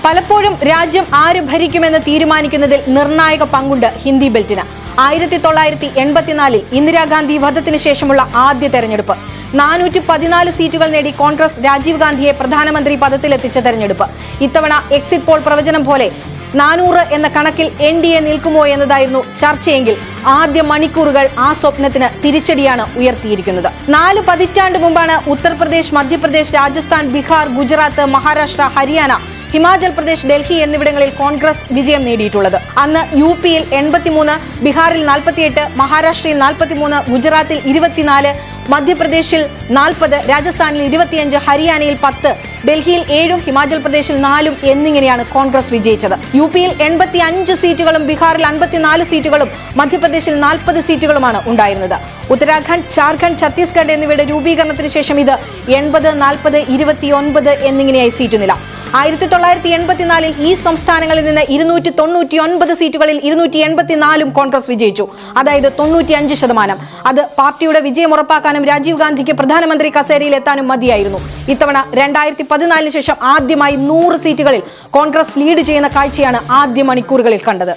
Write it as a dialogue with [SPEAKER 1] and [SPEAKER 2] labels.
[SPEAKER 1] പലപ്പോഴും രാജ്യം ആര് ഭരിക്കുമെന്ന് തീരുമാനിക്കുന്നതിൽ നിർണായക പങ്കുണ്ട് ഹിന്ദി ബെൽറ്റിന്. 1984 ഇന്ദിരാഗാന്ധി വധത്തിന് ശേഷമുള്ള ആദ്യ തെരഞ്ഞെടുപ്പ്. 414 സീറ്റുകൾ നേടി കോൺഗ്രസ് രാജീവ് ഗാന്ധിയെ പ്രധാനമന്ത്രി പദത്തിലെത്തിച്ച തെരഞ്ഞെടുപ്പ്. ഇത്തവണ എക്സിറ്റ് പോൾ പ്രവചനം പോലെ 400 എന്ന കണക്കിൽ NDA നിൽക്കുമോ എന്നതായിരുന്നു ചർച്ചയെങ്കിൽ ആദ്യ മണിക്കൂറുകൾ ആ സ്വപ്നത്തിന് തിരിച്ചടിയാണ് ഉയർത്തിയിരിക്കുന്നത്. 4 പതിറ്റാണ്ട് മുമ്പാണ് ഉത്തർപ്രദേശ്, മധ്യപ്രദേശ്, രാജസ്ഥാൻ, ബീഹാർ, ഗുജറാത്ത്, മഹാരാഷ്ട്ര, ഹരിയാന, ഹിമാചൽ പ്രദേശ്, ഡൽഹി എന്നിവിടങ്ങളിൽ കോൺഗ്രസ് വിജയം നേടിയിട്ടുള്ളത്. അന്ന് UP-യിൽ 83, ബീഹാറിൽ 48, മഹാരാഷ്ട്രയിൽ 43, ഗുജറാത്തിൽ 24, മധ്യപ്രദേശിൽ 40, രാജസ്ഥാനിൽ 25, ഹരിയാനയിൽ 10, ഡൽഹിയിൽ 7, ഹിമാചൽ പ്രദേശിൽ 4 എന്നിങ്ങനെയാണ് കോൺഗ്രസ് വിജയിച്ചത്. UP-യിൽ 85 സീറ്റുകളും ബീഹാറിൽ 54 സീറ്റുകളും മധ്യപ്രദേശിൽ 40 സീറ്റുകളുമാണ് ഉണ്ടായിരുന്നത്. ഉത്തരാഖണ്ഡ്, ജാർഖണ്ഡ്, ഛത്തീസ്ഗഡ് എന്നിവയുടെ രൂപീകരണത്തിന് ശേഷം ഇത് 80, 40, 29 എന്നിങ്ങനെയായി സീറ്റ് നില. 1984-ൽ ഈ സംസ്ഥാനങ്ങളിൽ നിന്ന് 299 സീറ്റുകളിൽ 284 കോൺഗ്രസ് വിജയിച്ചു. അതായത് 95%. അത് പാർട്ടിയുടെ വിജയം ഉറപ്പാക്കാനും രാജീവ് ഗാന്ധിക്ക് പ്രധാനമന്ത്രി കസേരയിൽ എത്താനും മതിയായിരുന്നു. ഇത്തവണ 2014 ശേഷം ആദ്യമായി 100 സീറ്റുകളിൽ കോൺഗ്രസ് ലീഡ് ചെയ്യുന്ന കാഴ്ചയാണ് ആദ്യ മണിക്കൂറുകളിൽ കണ്ടത്.